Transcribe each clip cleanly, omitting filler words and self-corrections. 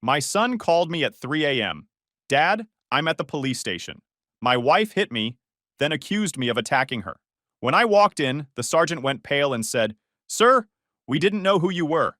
My son called me at 3 a.m. Dad, I'm at the police station. My wife hit me, then accused me of attacking her. When I walked in, the sergeant went pale and said, Sir, we didn't know who you were.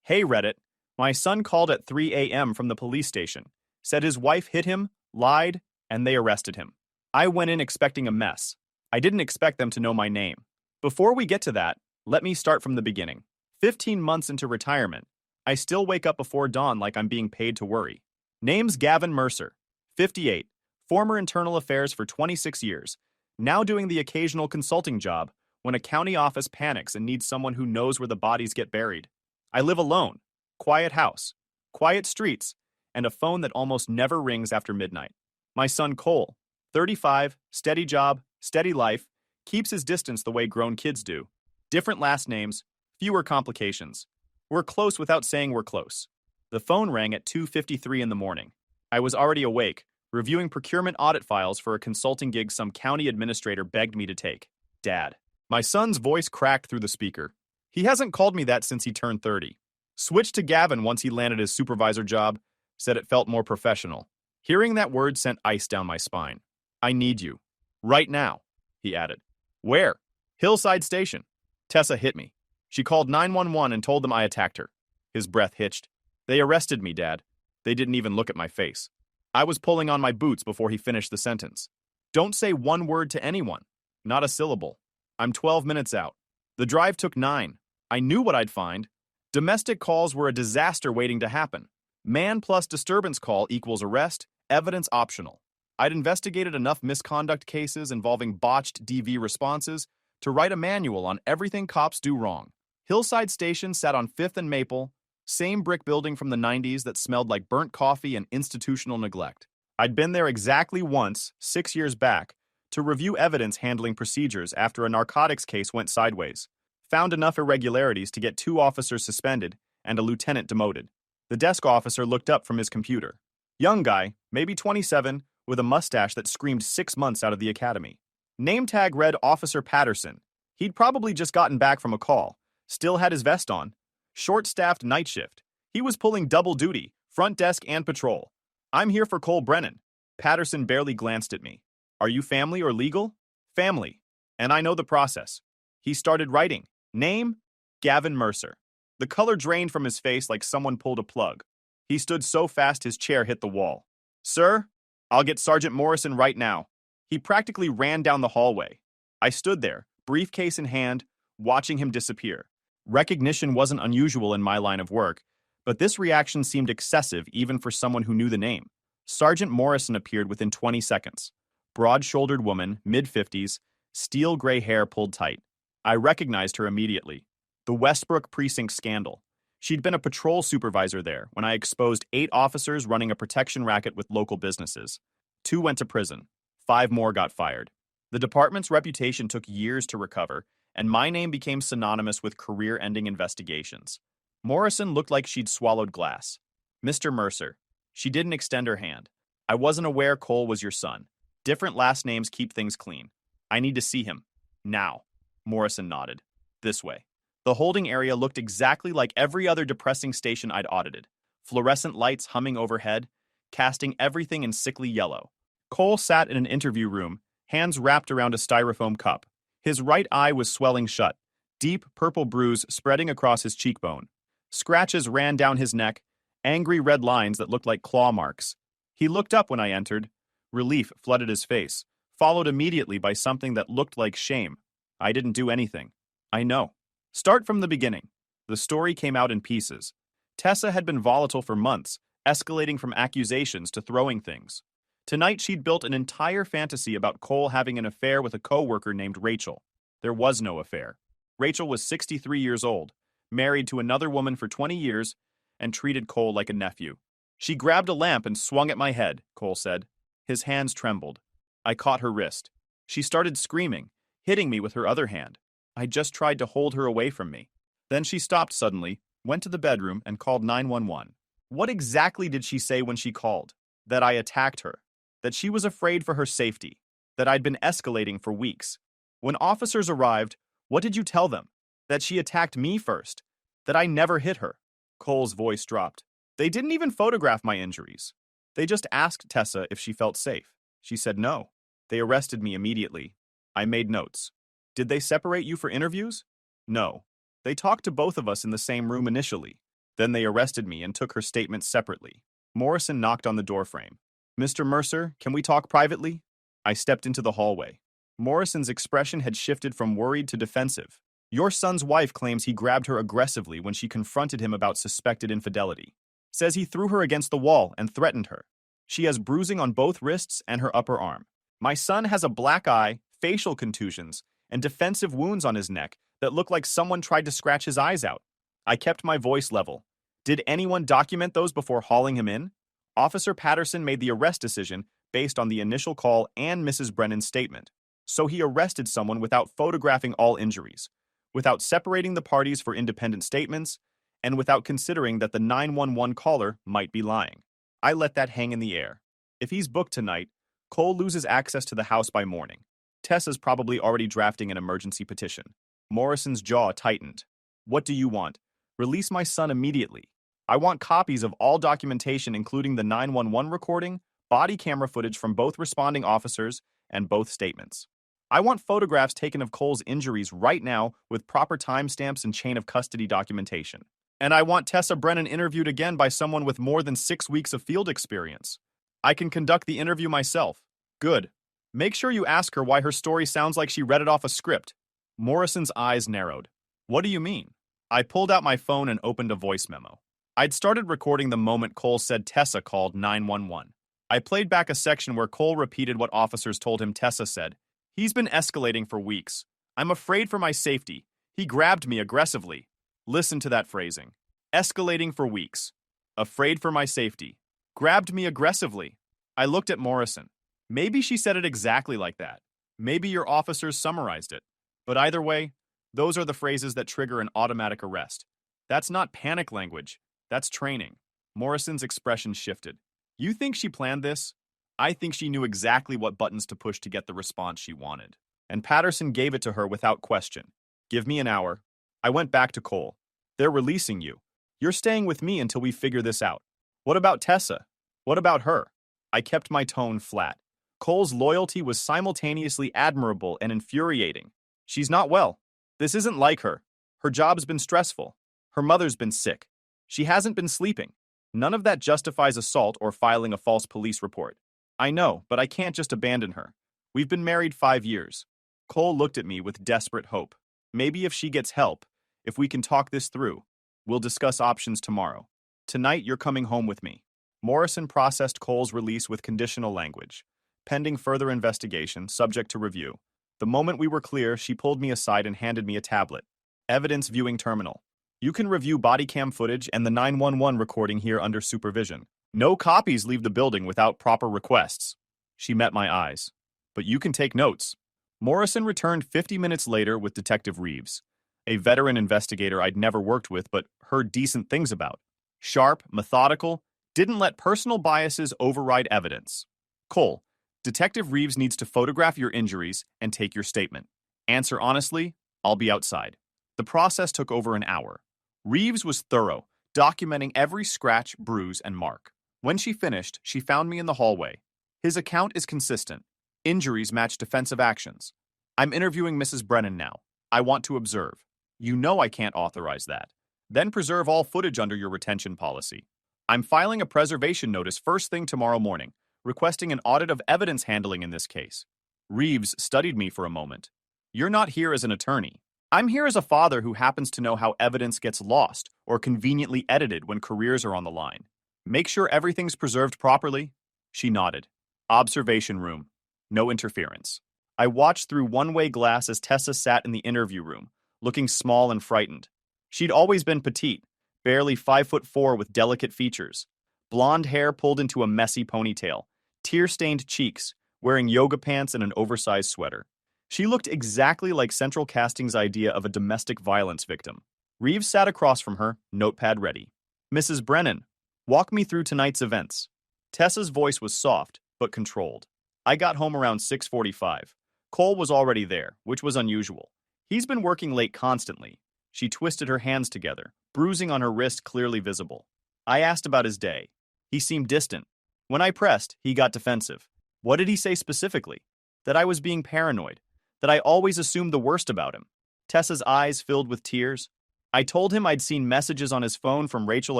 Hey, Reddit. My son called at 3 a.m. from the police station, said his wife hit him, lied, and they arrested him. I went in expecting a mess. I didn't expect them to know my name. Before we get to that, let me start from the beginning. 15 months into retirement, I still wake up before dawn like I'm being paid to worry. Name's Gavin Mercer, 58, former internal affairs for 26 years, now doing the occasional consulting job when a county office panics and needs someone who knows where the bodies get buried. I live alone, quiet house, quiet streets, and a phone that almost never rings after midnight. My son Cole, 35, steady job, steady life, keeps his distance the way grown kids do. Different last names, fewer complications. We're close without saying we're close. The phone rang at 2:53 in the morning. I was already awake, reviewing procurement audit files for a consulting gig some county administrator begged me to take. Dad. My son's voice cracked through the speaker. He hasn't called me that since he turned 30. Switched to Gavin once he landed his supervisor job, said it felt more professional. Hearing that word sent ice down my spine. I need you. Right now, he added. Where? Hillside Station. Tessa hit me. She called 911 and told them I attacked her. His breath hitched. They arrested me, Dad. They didn't even look at my face. I was pulling on my boots before he finished the sentence. Don't say one word to anyone. Not a syllable. I'm 12 minutes out. The drive took 9. I knew what I'd find. Domestic calls were a disaster waiting to happen. Man plus disturbance call equals arrest, evidence optional. I'd investigated enough misconduct cases involving botched DV responses to write a manual on everything cops do wrong. Hillside Station sat on 5th and Maple, same brick building from the 90s that smelled like burnt coffee and institutional neglect. I'd been there exactly once, 6 years back, to review evidence handling procedures after a narcotics case went sideways. Found enough irregularities to get 2 officers suspended and a lieutenant demoted. The desk officer looked up from his computer. Young guy, maybe 27, with a mustache that screamed 6 months out of the academy. Name tag read Officer Patterson. He'd probably just gotten back from a call, still had his vest on. Short-staffed night shift. He was pulling double duty, front desk and patrol. I'm here for Cole Brennan. Patterson barely glanced at me. Are you family or legal? Family. And I know the process. He started writing. Name? Gavin Mercer. The color drained from his face like someone pulled a plug. He stood so fast his chair hit the wall. Sir, I'll get Sergeant Morrison right now. He practically ran down the hallway. I stood there, briefcase in hand, watching him disappear. Recognition wasn't unusual in my line of work, but this reaction seemed excessive even for someone who knew the name. Sergeant Morrison appeared within 20 seconds. Broad-shouldered woman, mid-50s, steel gray hair pulled tight. I recognized her immediately. The Westbrook precinct scandal. She'd been a patrol supervisor there when I exposed 8 officers running a protection racket with local businesses. 2 went to prison. 5 more got fired. The department's reputation took years to recover, and my name became synonymous with career-ending investigations. Morrison looked like she'd swallowed glass. Mr. Mercer. She didn't extend her hand. I wasn't aware Cole was your son. Different last names keep things clean. I need to see him. Now. Morrison nodded. This way. The holding area looked exactly like every other depressing station I'd audited. Fluorescent lights humming overhead, casting everything in sickly yellow. Cole sat in an interview room, hands wrapped around a styrofoam cup. His right eye was swelling shut, deep purple bruise spreading across his cheekbone. Scratches ran down his neck, angry red lines that looked like claw marks. He looked up when I entered. Relief flooded his face, followed immediately by something that looked like shame. I didn't do anything. I know. Start from the beginning. The story came out in pieces. Tessa had been volatile for months, escalating from accusations to throwing things. Tonight she'd built an entire fantasy about Cole having an affair with a co-worker named Rachel. There was no affair. Rachel was 63 years old, married to another woman for 20 years, and treated Cole like a nephew. She grabbed a lamp and swung at my head, Cole said. His hands trembled. I caught her wrist. She started screaming, hitting me with her other hand. I just tried to hold her away from me. Then she stopped suddenly, went to the bedroom, and called 911. What exactly did she say when she called? That I attacked her. That she was afraid for her safety. That I'd been escalating for weeks. When officers arrived, what did you tell them? That she attacked me first. That I never hit her. Cole's voice dropped. They didn't even photograph my injuries. They just asked Tessa if she felt safe. She said no. They arrested me immediately. I made notes. Did they separate you for interviews? No. They talked to both of us in the same room initially. Then they arrested me and took her statements separately. Morrison knocked on the doorframe. Mr. Mercer, can we talk privately? I stepped into the hallway. Morrison's expression had shifted from worried to defensive. Your son's wife claims he grabbed her aggressively when she confronted him about suspected infidelity. Says he threw her against the wall and threatened her. She has bruising on both wrists and her upper arm. My son has a black eye, facial contusions, and defensive wounds on his neck that look like someone tried to scratch his eyes out. I kept my voice level. Did anyone document those before hauling him in? Officer Patterson made the arrest decision based on the initial call and Mrs. Brennan's statement. So he arrested someone without photographing all injuries, without separating the parties for independent statements, and without considering that the 911 caller might be lying. I let that hang in the air. If he's booked tonight, Cole loses access to the house by morning. Tessa's probably already drafting an emergency petition. Morrison's jaw tightened. What do you want? Release my son immediately. I want copies of all documentation including the 911 recording, body camera footage from both responding officers, and both statements. I want photographs taken of Cole's injuries right now with proper timestamps and chain of custody documentation. And I want Tessa Brennan interviewed again by someone with more than 6 weeks of field experience. I can conduct the interview myself. Good. Make sure you ask her why her story sounds like she read it off a script. Morrison's eyes narrowed. What do you mean? I pulled out my phone and opened a voice memo. I'd started recording the moment Cole said Tessa called 911. I played back a section where Cole repeated what officers told him Tessa said. He's been escalating for weeks. I'm afraid for my safety. He grabbed me aggressively. Listen to that phrasing. Escalating for weeks. Afraid for my safety. Grabbed me aggressively. I looked at Morrison. Maybe she said it exactly like that. Maybe your officers summarized it. But either way, those are the phrases that trigger an automatic arrest. That's not panic language. That's training. Morrison's expression shifted. You think she planned this? I think she knew exactly what buttons to push to get the response she wanted. And Patterson gave it to her without question. Give me an hour. I went back to Cole. They're releasing you. You're staying with me until we figure this out. What about Tessa? What about her? I kept my tone flat. Cole's loyalty was simultaneously admirable and infuriating. She's not well. This isn't like her. Her job's been stressful. Her mother's been sick. She hasn't been sleeping. None of that justifies assault or filing a false police report. I know, but I can't just abandon her. We've been married 5 years. Cole looked at me with desperate hope. Maybe if she gets help, if we can talk this through, we'll discuss options tomorrow. Tonight, you're coming home with me. Morrison processed Cole's release with conditional language. Pending further investigation, subject to review. The moment we were clear, she pulled me aside and handed me a tablet. Evidence viewing terminal. You can review body cam footage and the 911 recording here under supervision. No copies leave the building without proper requests. She met my eyes. But you can take notes. Morrison returned 50 minutes later with Detective Reeves, a veteran investigator I'd never worked with but heard decent things about. Sharp, methodical, didn't let personal biases override evidence. Cole, Detective Reeves needs to photograph your injuries and take your statement. Answer honestly, I'll be outside. The process took over an hour. Reeves was thorough, documenting every scratch, bruise, and mark. When she finished, she found me in the hallway. His account is consistent. Injuries match defensive actions. I'm interviewing Mrs. Brennan now. I want to observe. You know I can't authorize that. Then preserve all footage under your retention policy. I'm filing a preservation notice first thing tomorrow morning, requesting an audit of evidence handling in this case. Reeves studied me for a moment. You're not here as an attorney. I'm here as a father who happens to know how evidence gets lost or conveniently edited when careers are on the line. Make sure everything's preserved properly. She nodded. Observation room. No interference. I watched through one-way glass as Tessa sat in the interview room, looking small and frightened. She'd always been petite, barely 5'4" with delicate features. Blonde hair pulled into a messy ponytail, tear-stained cheeks, wearing yoga pants and an oversized sweater. She looked exactly like Central Casting's idea of a domestic violence victim. Reeves sat across from her, notepad ready. Mrs. Brennan, walk me through tonight's events. Tessa's voice was soft, but controlled. I got home around 6:45. Cole was already there, which was unusual. He's been working late constantly. She twisted her hands together, bruising on her wrist clearly visible. I asked about his day. He seemed distant. When I pressed, he got defensive. What did he say specifically? That I was being paranoid. That I always assumed the worst about him. Tessa's eyes filled with tears. I told him I'd seen messages on his phone from Rachel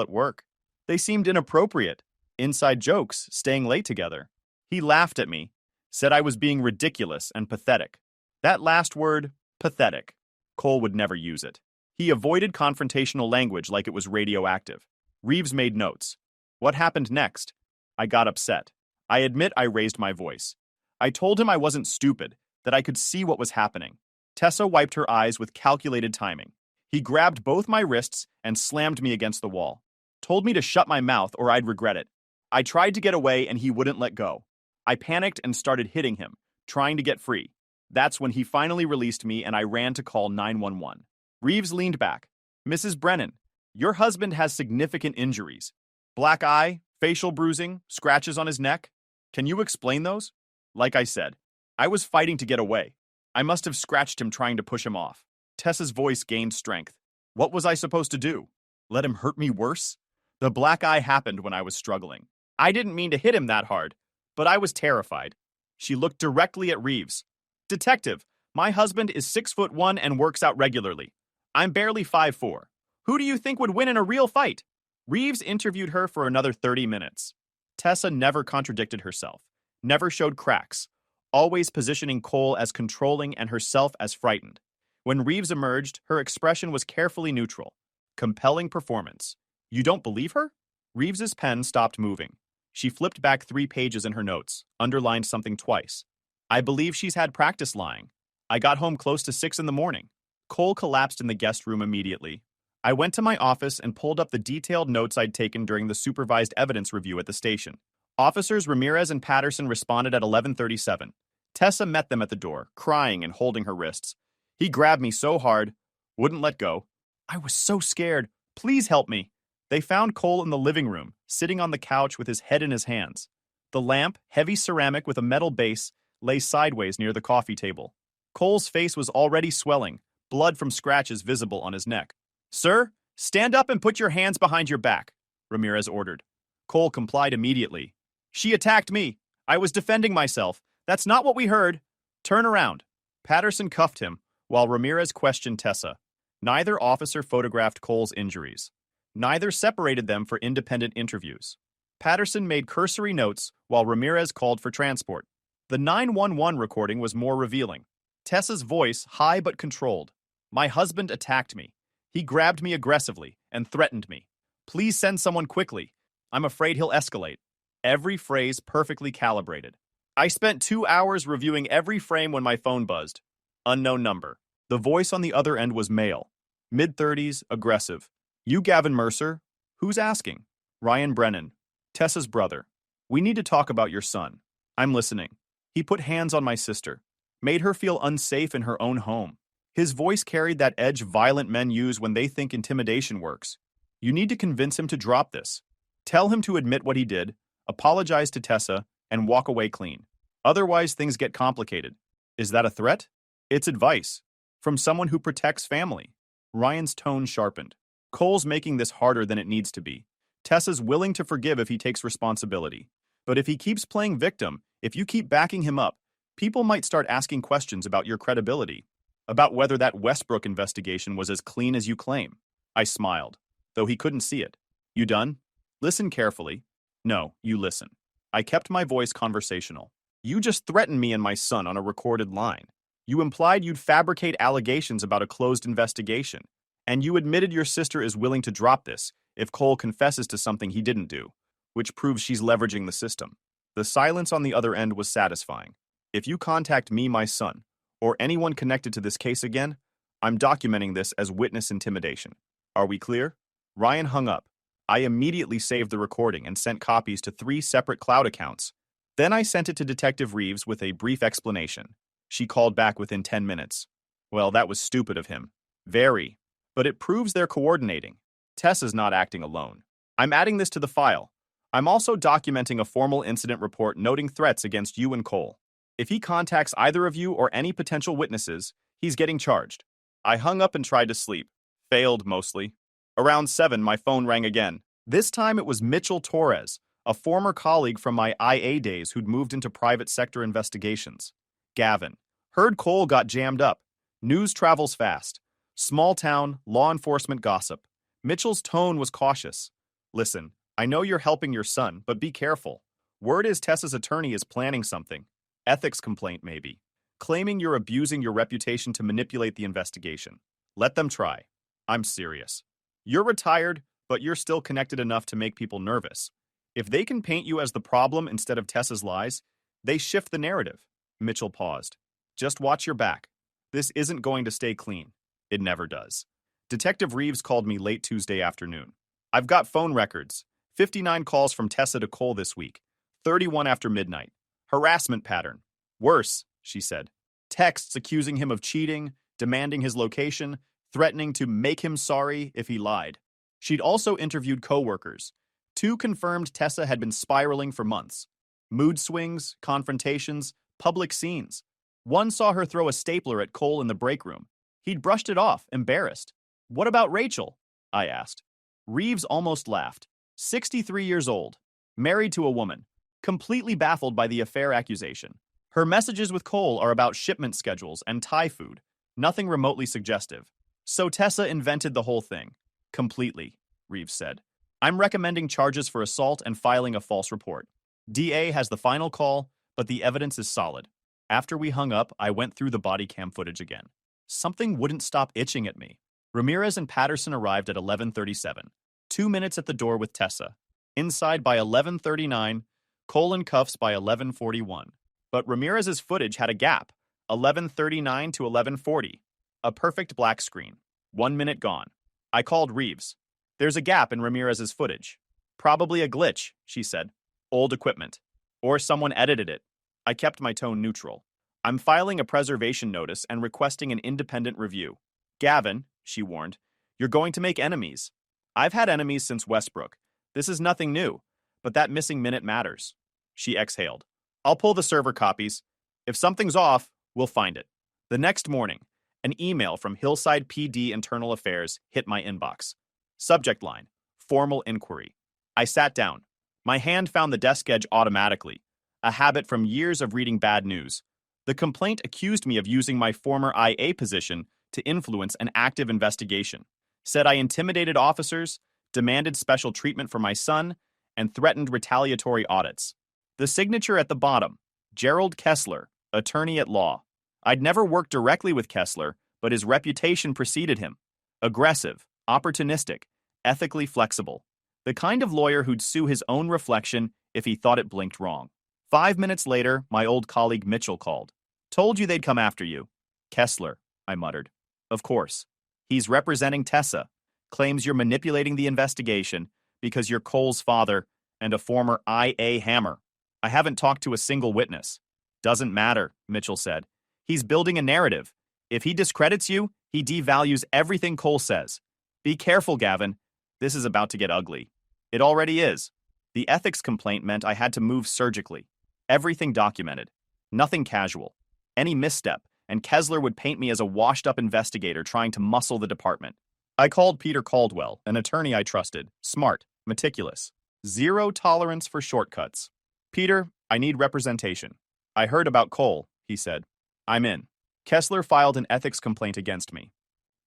at work. They seemed inappropriate. Inside jokes, staying late together. He laughed at me, said I was being ridiculous and pathetic. That last word, pathetic. Cole would never use it. He avoided confrontational language like it was radioactive. Reeves made notes. What happened next? I got upset. I admit I raised my voice. I told him I wasn't stupid, that I could see what was happening. Tessa wiped her eyes with calculated timing. He grabbed both my wrists and slammed me against the wall. Told me to shut my mouth or I'd regret it. I tried to get away and he wouldn't let go. I panicked and started hitting him, trying to get free. That's when he finally released me and I ran to call 911. Reeves leaned back. Mrs. Brennan, your husband has significant injuries. Black eye, facial bruising, scratches on his neck. Can you explain those? Like I said, I was fighting to get away. I must have scratched him trying to push him off. Tessa's voice gained strength. What was I supposed to do? Let him hurt me worse? The black eye happened when I was struggling. I didn't mean to hit him that hard, but I was terrified. She looked directly at Reeves. Detective, my husband is 6'1" and works out regularly. I'm barely 5'4". Who do you think would win in a real fight? Reeves interviewed her for another 30 minutes. Tessa never contradicted herself, never showed cracks, always positioning Cole as controlling and herself as frightened. When Reeves emerged, her expression was carefully neutral. Compelling performance. You don't believe her? Reeves's pen stopped moving. She flipped back 3 pages in her notes, underlined something twice. I believe she's had practice lying. I got home close to 6 in the morning. Cole collapsed in the guest room immediately. I went to my office and pulled up the detailed notes I'd taken during the supervised evidence review at the station. Officers Ramirez and Patterson responded at 11:37. Tessa met them at the door, crying and holding her wrists. He grabbed me so hard, wouldn't let go. I was so scared. Please help me. They found Cole in the living room, sitting on the couch with his head in his hands. The lamp, heavy ceramic with a metal base, lay sideways near the coffee table. Cole's face was already swelling, blood from scratches visible on his neck. Sir, stand up and put your hands behind your back, Ramirez ordered. Cole complied immediately. She attacked me. I was defending myself. That's not what we heard. Turn around. Patterson cuffed him, while Ramirez questioned Tessa. Neither officer photographed Cole's injuries. Neither separated them for independent interviews. Patterson made cursory notes, while Ramirez called for transport. The 911 recording was more revealing. Tessa's voice, high but controlled. My husband attacked me. He grabbed me aggressively and threatened me. Please send someone quickly. I'm afraid he'll escalate. Every phrase perfectly calibrated. I spent 2 hours reviewing every frame when my phone buzzed. Unknown number. The voice on the other end was male. Mid-30s, aggressive. You Gavin Mercer? Who's asking? Ryan Brennan. Tessa's brother. We need to talk about your son. I'm listening. He put hands on my sister. Made her feel unsafe in her own home. His voice carried that edge violent men use when they think intimidation works. You need to convince him to drop this. Tell him to admit what he did, apologize to Tessa, and walk away clean. Otherwise, things get complicated. Is that a threat? It's advice. From someone who protects family. Ryan's tone sharpened. Cole's making this harder than it needs to be. Tessa's willing to forgive if he takes responsibility. But if he keeps playing victim, if you keep backing him up, people might start asking questions about your credibility. About whether that Westbrook investigation was as clean as you claim. I smiled, though he couldn't see it. You done? Listen carefully. No, you listen. I kept my voice conversational. You just threatened me and my son on a recorded line. You implied you'd fabricate allegations about a closed investigation. And you admitted your sister is willing to drop this if Cole confesses to something he didn't do, which proves she's leveraging the system. The silence on the other end was satisfying. If you contact me, my son, or anyone connected to this case again, I'm documenting this as witness intimidation. Are we clear? Ryan hung up. I immediately saved the recording and sent copies to 3 separate cloud accounts. Then I sent it to Detective Reeves with a brief explanation. She called back within 10 minutes. Well, that was stupid of him. Very. But it proves they're coordinating. Tessa's not acting alone. I'm adding this to the file. I'm also documenting a formal incident report noting threats against you and Cole. If he contacts either of you or any potential witnesses, he's getting charged. I hung up and tried to sleep. Failed, mostly. Around 7, my phone rang again. This time it was Mitchell Torres, a former colleague from my IA days who'd moved into private sector investigations. Gavin. Heard Cole got jammed up. News travels fast. Small town, law enforcement gossip. Mitchell's tone was cautious. Listen, I know you're helping your son, but be careful. Word is Tessa's attorney is planning something. Ethics complaint, maybe. Claiming you're abusing your reputation to manipulate the investigation. Let them try. I'm serious. You're retired, but you're still connected enough to make people nervous. If they can paint you as the problem instead of Tessa's lies, they shift the narrative. Mitchell paused. Just watch your back. This isn't going to stay clean. It never does. Detective Reeves called me late Tuesday afternoon. I've got phone records. 59 calls from Tessa to Cole this week. 31 after midnight. Harassment pattern. Worse, she said. Texts accusing him of cheating, demanding his location, threatening to make him sorry if he lied. She'd also interviewed coworkers. 2 confirmed Tessa had been spiraling for months. Mood swings, confrontations, public scenes. One saw her throw a stapler at Cole in the break room. He'd brushed it off, embarrassed. What about Rachel? I asked. Reeves almost laughed. 63 years old, married to a woman, completely baffled by the affair accusation. Her messages with Cole are about shipment schedules and Thai food, nothing remotely suggestive. So Tessa invented the whole thing. Completely, Reeves said. I'm recommending charges for assault and filing a false report. DA has the final call, but the evidence is solid. After we hung up, I went through the body cam footage again. Something wouldn't stop itching at me. Ramirez and Patterson arrived at 11:37, 2 minutes at the door with Tessa. Inside by 11:39, Cole in cuffs by 11:41. But Ramirez's footage had a gap, 11:39 to 11:40. A perfect black screen. 1 minute gone. I called Reeves. There's a gap in Ramirez's footage. Probably a glitch, she said. Old equipment. Or someone edited it. I kept my tone neutral. I'm filing a preservation notice and requesting an independent review. Gavin, she warned, you're going to make enemies. I've had enemies since Westbrook. This is nothing new, but that missing minute matters. She exhaled. I'll pull the server copies. If something's off, we'll find it. The next morning, an email from Hillside PD Internal Affairs hit my inbox. Subject line, formal inquiry. I sat down. My hand found the desk edge automatically, a habit from years of reading bad news. The complaint accused me of using my former IA position to influence an active investigation, said I intimidated officers, demanded special treatment for my son, and threatened retaliatory audits. The signature at the bottom, Gerald Kessler, attorney at law. I'd never worked directly with Kessler, but his reputation preceded him. Aggressive, opportunistic, ethically flexible. The kind of lawyer who'd sue his own reflection if he thought it blinked wrong. 5 minutes later, my old colleague Mitchell called. Told you they'd come after you. Kessler, I muttered. Of course. He's representing Tessa. Claims you're manipulating the investigation because you're Cole's father and a former IA hammer. I haven't talked to a single witness. Doesn't matter, Mitchell said. He's building a narrative. If he discredits you, he devalues everything Cole says. Be careful, Gavin. This is about to get ugly. It already is. The ethics complaint meant I had to move surgically. Everything documented. Nothing casual. Any misstep, and Kessler would paint me as a washed-up investigator trying to muscle the department. I called Peter Caldwell, an attorney I trusted, smart, meticulous. Zero tolerance for shortcuts. Peter, I need representation. I heard about Cole, he said. I'm in. Kessler filed an ethics complaint against me.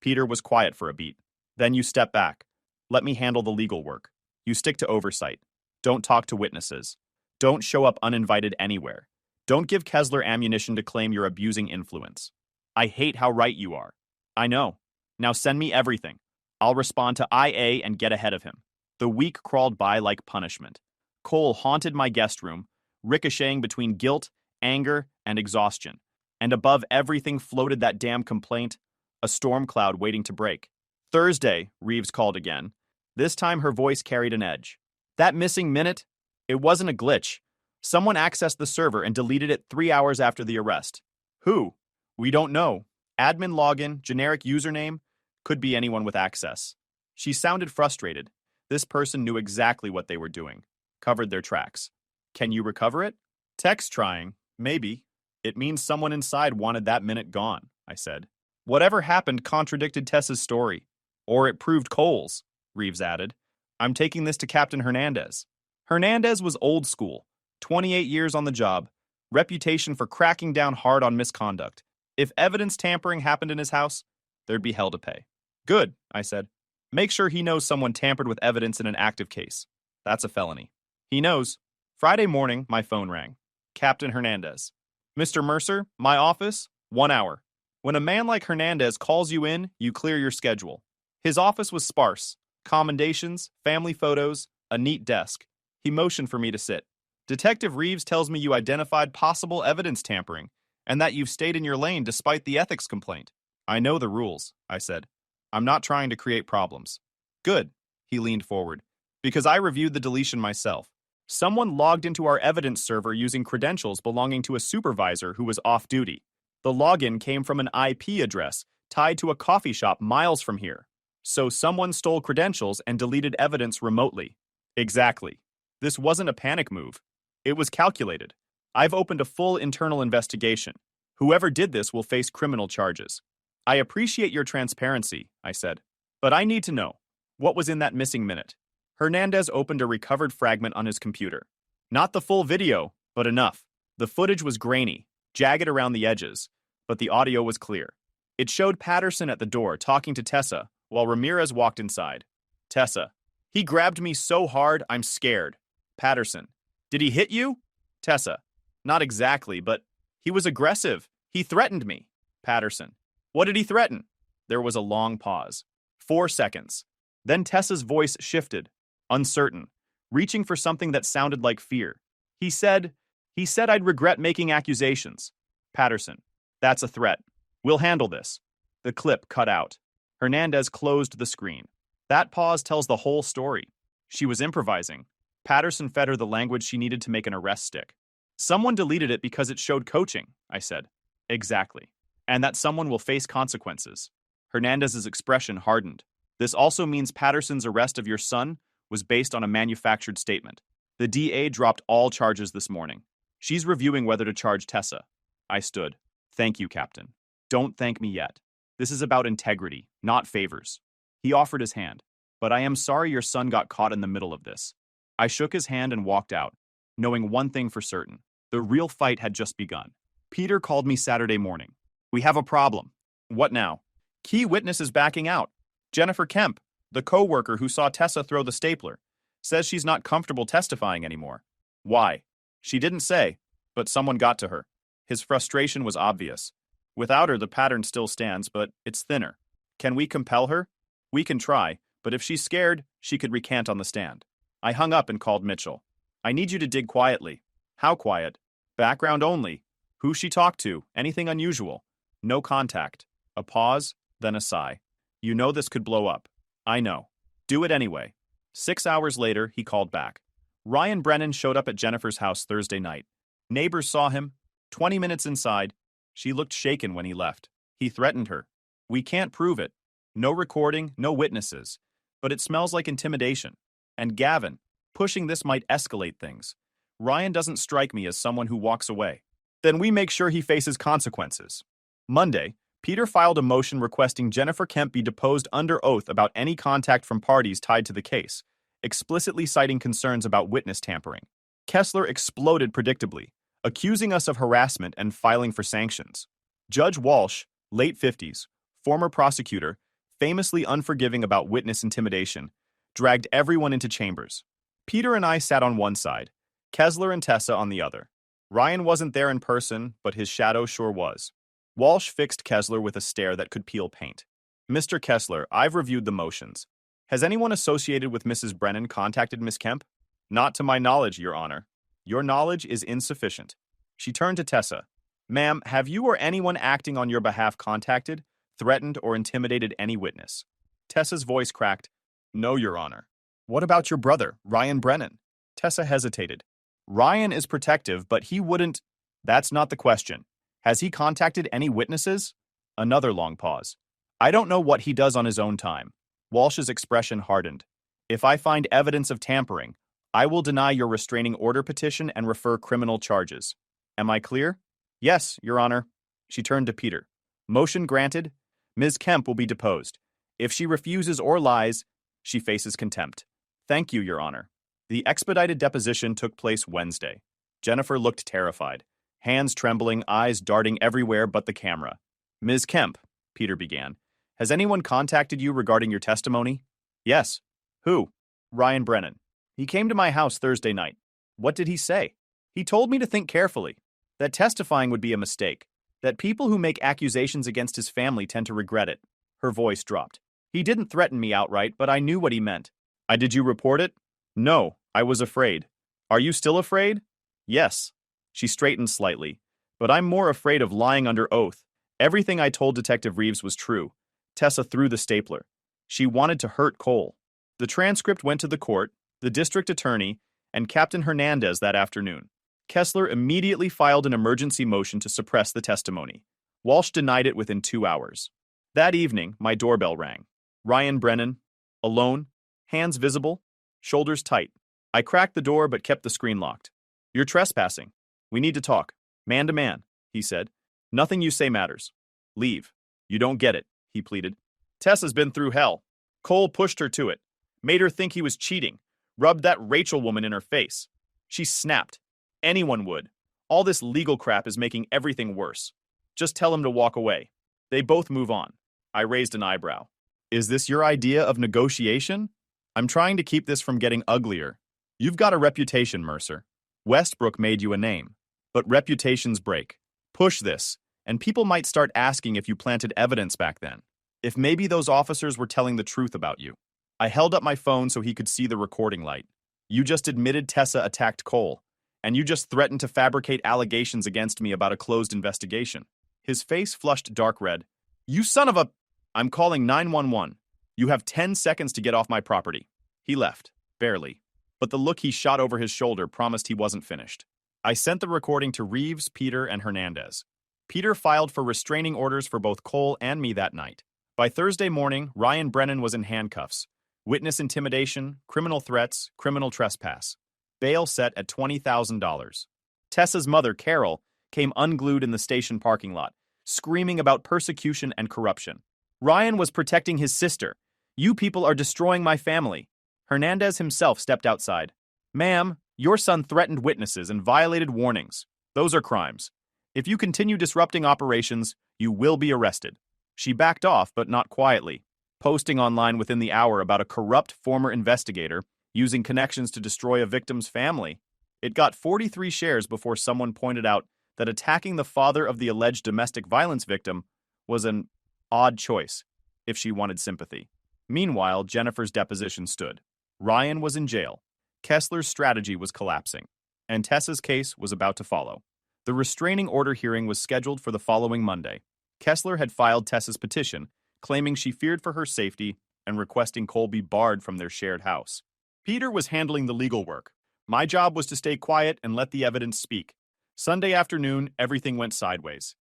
Peter was quiet for a beat. Then you step back. Let me handle the legal work. You stick to oversight. Don't talk to witnesses. Don't show up uninvited anywhere. Don't give Kessler ammunition to claim you're abusing influence. I hate how right you are. I know. Now send me everything. I'll respond to IA and get ahead of him. The week crawled by like punishment. Cole haunted my guest room, ricocheting between guilt, anger, and exhaustion. And above everything floated that damn complaint, a storm cloud waiting to break. Thursday, Reeves called again. This time her voice carried an edge. That missing minute? It wasn't a glitch. Someone accessed the server and deleted it 3 hours after the arrest. Who? We don't know. Admin login, generic username, could be anyone with access. She sounded frustrated. This person knew exactly what they were doing. Covered their tracks. Can you recover it? Tech's trying. Maybe. It means someone inside wanted that minute gone, I said. Whatever happened contradicted Tessa's story. Or it proved Cole's, Reeves added. I'm taking this to Captain Hernandez. Hernandez was old school, 28 years on the job, reputation for cracking down hard on misconduct. If evidence tampering happened in his house, there'd be hell to pay. Good, I said. Make sure he knows someone tampered with evidence in an active case. That's a felony. He knows. Friday morning, my phone rang. Captain Hernandez. Mr. Mercer, my office, 1 hour. When a man like Hernandez calls you in, you clear your schedule. His office was sparse. Commendations, family photos, a neat desk. He motioned for me to sit. Detective Reeves tells me you identified possible evidence tampering and that you've stayed in your lane despite the ethics complaint. I know the rules, I said. I'm not trying to create problems. Good, he leaned forward, because I reviewed the deletion myself. Someone logged into our evidence server using credentials belonging to a supervisor who was off duty. The login came from an IP address tied to a coffee shop miles from here. So someone stole credentials and deleted evidence remotely. Exactly. This wasn't a panic move. It was calculated. I've opened a full internal investigation. Whoever did this will face criminal charges. I appreciate your transparency, I said. But I need to know, what was in that missing minute? Hernandez opened a recovered fragment on his computer. Not the full video, but enough. The footage was grainy, jagged around the edges, but the audio was clear. It showed Patterson at the door talking to Tessa while Ramirez walked inside. Tessa. He grabbed me so hard, I'm scared. Patterson. Did he hit you? Tessa. Not exactly, but he was aggressive. He threatened me. Patterson. What did he threaten? There was a long pause. 4 seconds. Then Tessa's voice shifted, uncertain, reaching for something that sounded like fear. He said I'd regret making accusations. Patterson. That's a threat. We'll handle this. The clip cut out. Hernandez closed the screen. That pause tells the whole story. She was improvising. Patterson fed her the language she needed to make an arrest stick. Someone deleted it because it showed coaching, I said. Exactly. And that someone will face consequences. Hernandez's expression hardened. This also means Patterson's arrest of your son was based on a manufactured statement. The DA dropped all charges this morning. She's reviewing whether to charge Tessa. I stood. Thank you, Captain. Don't thank me yet. This is about integrity, not favors. He offered his hand. But I am sorry your son got caught in the middle of this. I shook his hand and walked out, knowing one thing for certain. The real fight had just begun. Peter called me Saturday morning. We have a problem. What now? Key witness is backing out. Jennifer Kemp, the co-worker who saw Tessa throw the stapler, says she's not comfortable testifying anymore. Why? She didn't say, but someone got to her. His frustration was obvious. Without her, the pattern still stands, but it's thinner. Can we compel her? We can try, but if she's scared, she could recant on the stand. I hung up and called Mitchell. I need you to dig quietly. How quiet? Background only. Who she talked to? Anything unusual? No contact. A pause, then a sigh. You know this could blow up. I know. Do it anyway. 6 hours later, he called back. Ryan Brennan showed up at Jennifer's house Thursday night. Neighbors saw him. 20 minutes inside, she looked shaken when he left. He threatened her. We can't prove it. No recording, no witnesses. But it smells like intimidation. And Gavin, pushing this might escalate things. Ryan doesn't strike me as someone who walks away. Then we make sure he faces consequences. Monday, Peter filed a motion requesting Jennifer Kemp be deposed under oath about any contact from parties tied to the case, explicitly citing concerns about witness tampering. Kessler exploded predictably, accusing us of harassment and filing for sanctions. Judge Walsh, late 50s, former prosecutor, famously unforgiving about witness intimidation, dragged everyone into chambers. Peter and I sat on one side, Kessler and Tessa on the other. Ryan wasn't there in person, but his shadow sure was. Walsh fixed Kessler with a stare that could peel paint. Mr. Kessler, I've reviewed the motions. Has anyone associated with Mrs. Brennan contacted Miss Kemp? Not to my knowledge, Your Honor. Your knowledge is insufficient. She turned to Tessa. Ma'am, have you or anyone acting on your behalf contacted, threatened, or intimidated any witness? Tessa's voice cracked. No, Your Honor. What about your brother, Ryan Brennan? Tessa hesitated. Ryan is protective, but he wouldn't... That's not the question. Has he contacted any witnesses? Another long pause. I don't know what he does on his own time. Walsh's expression hardened. If I find evidence of tampering, I will deny your restraining order petition and refer criminal charges. Am I clear? Yes, Your Honor. She turned to Peter. Motion granted. Ms. Kemp will be deposed. If she refuses or lies, she faces contempt. Thank you, Your Honor. The expedited deposition took place Wednesday. Jennifer looked terrified, hands trembling, eyes darting everywhere but the camera. Ms. Kemp, Peter began, has anyone contacted you regarding your testimony? Yes. Who? Ryan Brennan. He came to my house Thursday night. What did he say? He told me to think carefully, that testifying would be a mistake, that people who make accusations against his family tend to regret it. Her voice dropped. He didn't threaten me outright, but I knew what he meant. Did you report it? No, I was afraid. Are you still afraid? Yes. She straightened slightly. But I'm more afraid of lying under oath. Everything I told Detective Reeves was true. Tessa threw the stapler. She wanted to hurt Cole. The transcript went to the court, the district attorney, and Captain Hernandez that afternoon. Kessler immediately filed an emergency motion to suppress the testimony. Walsh denied it within 2 hours. That evening, my doorbell rang. Ryan Brennan, alone, hands visible, shoulders tight. I cracked the door but kept the screen locked. You're trespassing. We need to talk. Man to man, he said. Nothing you say matters. Leave. You don't get it, he pleaded. Tessa's been through hell. Cole pushed her to it, made her think he was cheating, rubbed that Rachel woman in her face. She snapped. Anyone would. All this legal crap is making everything worse. Just tell him to walk away. They both move on. I raised an eyebrow. Is this your idea of negotiation? I'm trying to keep this from getting uglier. You've got a reputation, Mercer. Westbrook made you a name. But reputations break. Push this, and people might start asking if you planted evidence back then. If maybe those officers were telling the truth about you. I held up my phone so he could see the recording light. You just admitted Tessa attacked Cole, and you just threatened to fabricate allegations against me about a closed investigation. His face flushed dark red. You son of a... I'm calling 911. You have 10 seconds to get off my property. He left, barely. But the look he shot over his shoulder promised he wasn't finished. I sent the recording to Reeves, Peter, and Hernandez. Peter filed for restraining orders for both Cole and me that night. By Thursday morning, Ryan Brennan was in handcuffs. Witness intimidation, criminal threats, criminal trespass. Bail set at $20,000. Tessa's mother, Carol, came unglued in the station parking lot, screaming about persecution and corruption. Ryan was protecting his sister. You people are destroying my family. Hernandez himself stepped outside. Ma'am, your son threatened witnesses and violated warnings. Those are crimes. If you continue disrupting operations, you will be arrested. She backed off, but not quietly, posting online within the hour about a corrupt former investigator using connections to destroy a victim's family. It got 43 shares before someone pointed out that attacking the father of the alleged domestic violence victim was an odd choice if she wanted sympathy. Meanwhile, Jennifer's deposition stood. Ryan was in jail. Kessler's strategy was collapsing, and Tessa's case was about to follow. The restraining order hearing was scheduled for the following Monday. Kessler had filed Tessa's petition, claiming she feared for her safety and requesting Cole be barred from their shared house. Peter was handling the legal work. My job was to stay quiet and let the evidence speak. Sunday afternoon, everything went sideways.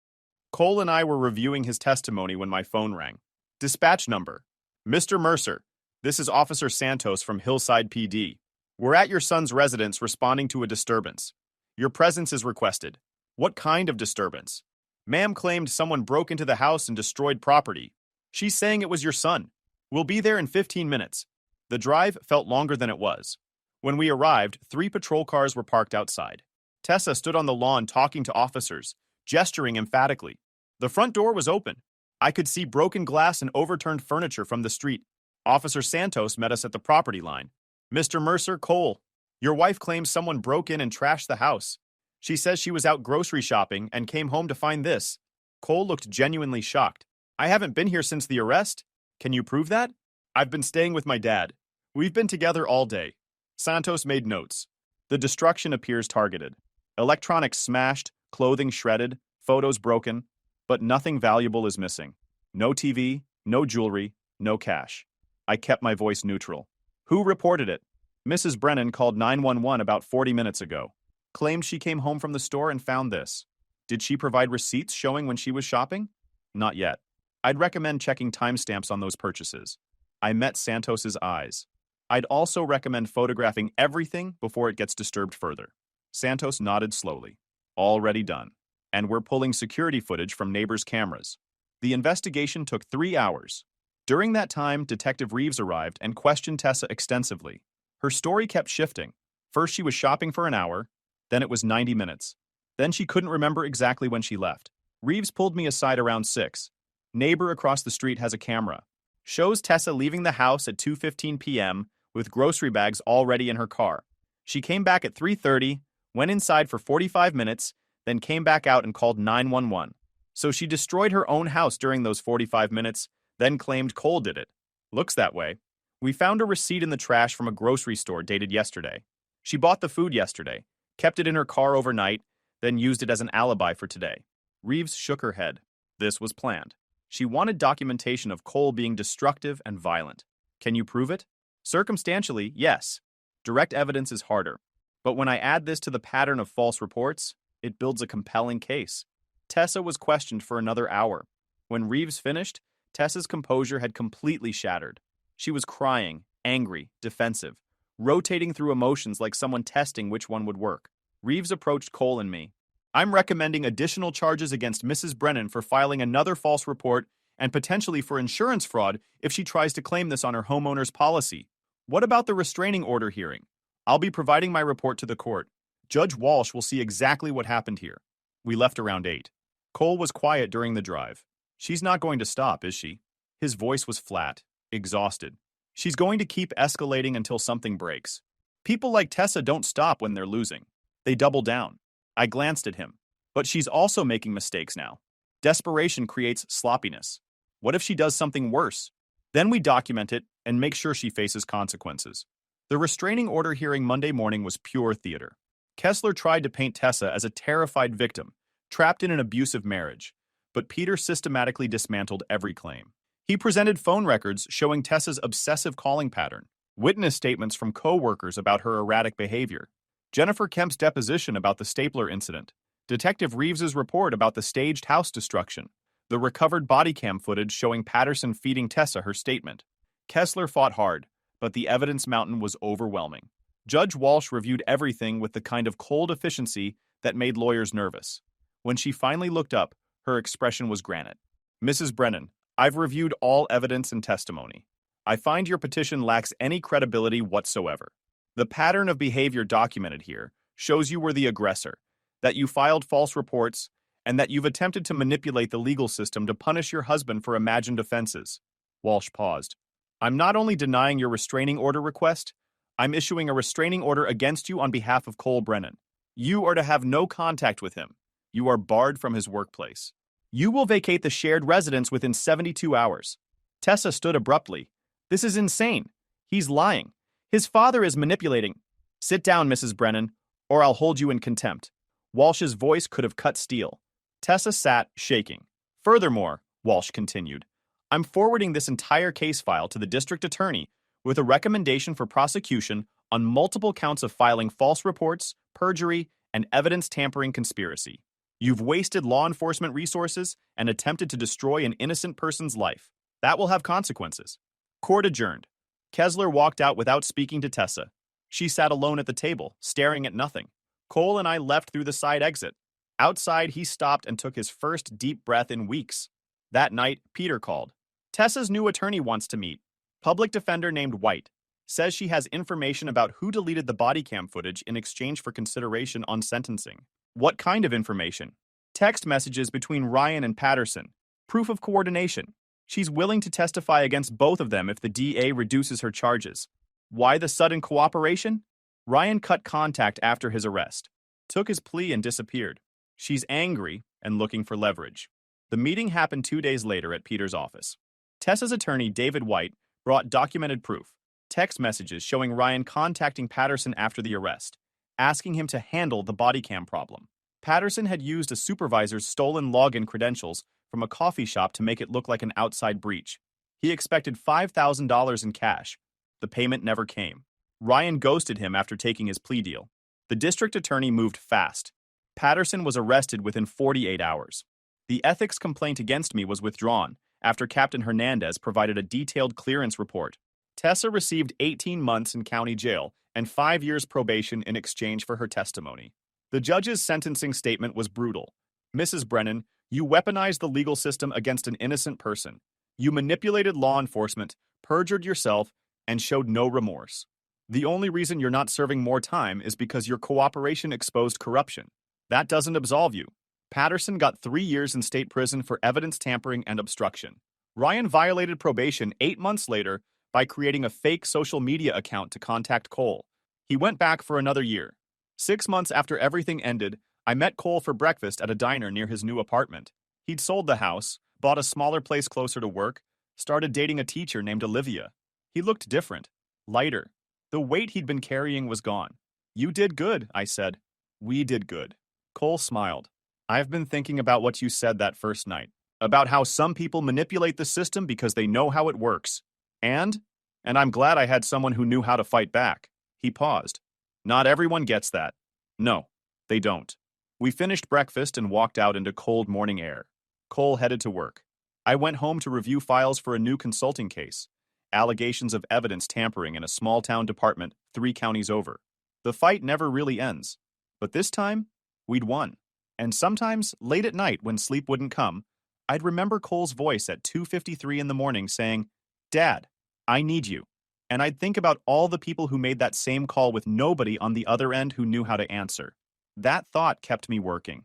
Cole and I were reviewing his testimony when my phone rang. Dispatch number. Mr. Mercer, this is Officer Santos from Hillside PD. We're at your son's residence responding to a disturbance. Your presence is requested. What kind of disturbance? Ma'am claimed someone broke into the house and destroyed property. She's saying it was your son. We'll be there in 15 minutes. The drive felt longer than it was. When we arrived, 3 patrol cars were parked outside. Tessa stood on the lawn talking to officers, gesturing emphatically. The front door was open. I could see broken glass and overturned furniture from the street. Officer Santos met us at the property line. Mr. Mercer, Cole, your wife claims someone broke in and trashed the house. She says she was out grocery shopping and came home to find this. Cole looked genuinely shocked. I haven't been here since the arrest. Can you prove that? I've been staying with my dad. We've been together all day. Santos made notes. The destruction appears targeted. Electronics smashed, clothing shredded, photos broken, but nothing valuable is missing. No TV, no jewelry, no cash. I kept my voice neutral. Who reported it? Mrs. Brennan called 911 about 40 minutes ago. Claimed she came home from the store and found this. Did she provide receipts showing when she was shopping? Not yet. I'd recommend checking timestamps on those purchases. I met Santos's eyes. I'd also recommend photographing everything before it gets disturbed further. Santos nodded slowly. Already done. And we're pulling security footage from neighbors' cameras. The investigation took 3 hours. During that time, Detective Reeves arrived and questioned Tessa extensively. Her story kept shifting. First she was shopping for an hour, then it was 90 minutes. Then she couldn't remember exactly when she left. Reeves pulled me aside around 6. Neighbor across the street has a camera. Shows Tessa leaving the house at 2:15 p.m. with grocery bags already in her car. She came back at 3:30, went inside for 45 minutes, then came back out and called 911. So she destroyed her own house during those 45 minutes, then claimed Cole did it. Looks that way. We found a receipt in the trash from a grocery store dated yesterday. She bought the food yesterday, kept it in her car overnight, then used it as an alibi for today. Reeves shook her head. This was planned. She wanted documentation of Cole being destructive and violent. Can you prove it? Circumstantially, yes. Direct evidence is harder. But when I add this to the pattern of false reports, it builds a compelling case. Tessa was questioned for another hour. When Reeves finished, Tessa's composure had completely shattered. She was crying, angry, defensive, rotating through emotions like someone testing which one would work. Reeves approached Cole and me. I'm recommending additional charges against Mrs. Brennan for filing another false report and potentially for insurance fraud if she tries to claim this on her homeowner's policy. What about the restraining order hearing? I'll be providing my report to the court. Judge Walsh will see exactly what happened here. We left around 8. Cole was quiet during the drive. She's not going to stop, is she? His voice was flat, exhausted. She's going to keep escalating until something breaks. People like Tessa don't stop when they're losing. They double down. I glanced at him. But she's also making mistakes now. Desperation creates sloppiness. What if she does something worse? Then we document it and make sure she faces consequences. The restraining order hearing Monday morning was pure theater. Kessler tried to paint Tessa as a terrified victim, trapped in an abusive marriage. But Peter systematically dismantled every claim. He presented phone records showing Tessa's obsessive calling pattern, witness statements from co-workers about her erratic behavior, Jennifer Kemp's deposition about the stapler incident, Detective Reeves's report about the staged house destruction, the recovered body cam footage showing Patterson feeding Tessa her statement. Kessler fought hard, but the evidence mountain was overwhelming. Judge Walsh reviewed everything with the kind of cold efficiency that made lawyers nervous. When she finally looked up, her expression was granite. Mrs. Brennan, I've reviewed all evidence and testimony. I find your petition lacks any credibility whatsoever. The pattern of behavior documented here shows you were the aggressor, that you filed false reports, and that you've attempted to manipulate the legal system to punish your husband for imagined offenses. Walsh paused. I'm not only denying your restraining order request, I'm issuing a restraining order against you on behalf of Cole Brennan. You are to have no contact with him. You are barred from his workplace. You will vacate the shared residence within 72 hours. Tessa stood abruptly. This is insane. He's lying. His father is manipulating. Sit down, Mrs. Brennan, or I'll hold you in contempt. Walsh's voice could have cut steel. Tessa sat, shaking. Furthermore, Walsh continued, I'm forwarding this entire case file to the district attorney with a recommendation for prosecution on multiple counts of filing false reports, perjury, and evidence tampering conspiracy. You've wasted law enforcement resources and attempted to destroy an innocent person's life. That will have consequences. Court adjourned. Kessler walked out without speaking to Tessa. She sat alone at the table, staring at nothing. Cole and I left through the side exit. Outside, he stopped and took his first deep breath in weeks. That night, Peter called. Tessa's new attorney wants to meet. Public defender named White. Says she has information about who deleted the body cam footage in exchange for consideration on sentencing. What kind of information? Text messages between Ryan and Patterson. Proof of coordination. She's willing to testify against both of them if the DA reduces her charges. Why the sudden cooperation? Ryan cut contact after his arrest, took his plea and disappeared. She's angry and looking for leverage. The meeting happened 2 days later at Peter's office. Tessa's attorney, David White, brought documented proof, text messages showing Ryan contacting Patterson after the arrest, asking him to handle the body cam problem. Patterson had used a supervisor's stolen login credentials from a coffee shop to make it look like an outside breach. He expected $5,000 in cash. The payment never came. Ryan ghosted him after taking his plea deal. The district attorney moved fast. Patterson was arrested within 48 hours. The ethics complaint against me was withdrawn after Captain Hernandez provided a detailed clearance report. Tessa received 18 months in county jail and 5 years probation in exchange for her testimony. The judge's sentencing statement was brutal. Mrs. Brennan, you weaponized the legal system against an innocent person. You manipulated law enforcement, perjured yourself, and showed no remorse. The only reason you're not serving more time is because your cooperation exposed corruption. That doesn't absolve you. Patterson got 3 years in state prison for evidence tampering and obstruction. Ryan violated probation 8 months later by creating a fake social media account to contact Cole. He went back for another year. 6 months after everything ended, I met Cole for breakfast at a diner near his new apartment. He'd sold the house, bought a smaller place closer to work, started dating a teacher named Olivia. He looked different, lighter. The weight he'd been carrying was gone. "You did good," I said. "We did good." Cole smiled. "I've been thinking about what you said that first night, about how some people manipulate the system because they know how it works. And I'm glad I had someone who knew how to fight back." He paused. "Not everyone gets that." "No, they don't." We finished breakfast and walked out into cold morning air. Cole headed to work. I went home to review files for a new consulting case. Allegations of evidence tampering in a small-town department 3 counties over. The fight never really ends. But this time, we'd won. And sometimes, late at night when sleep wouldn't come, I'd remember Cole's voice at 2:53 in the morning saying, "Dad, I need you." And I'd think about all the people who made that same call with nobody on the other end who knew how to answer. That thought kept me working.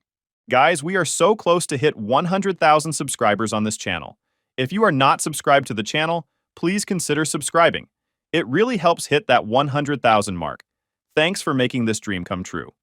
Guys, we are so close to hit 100,000 subscribers on this channel. If you are not subscribed to the channel, please consider subscribing. It really helps hit that 100,000 mark. Thanks for making this dream come true.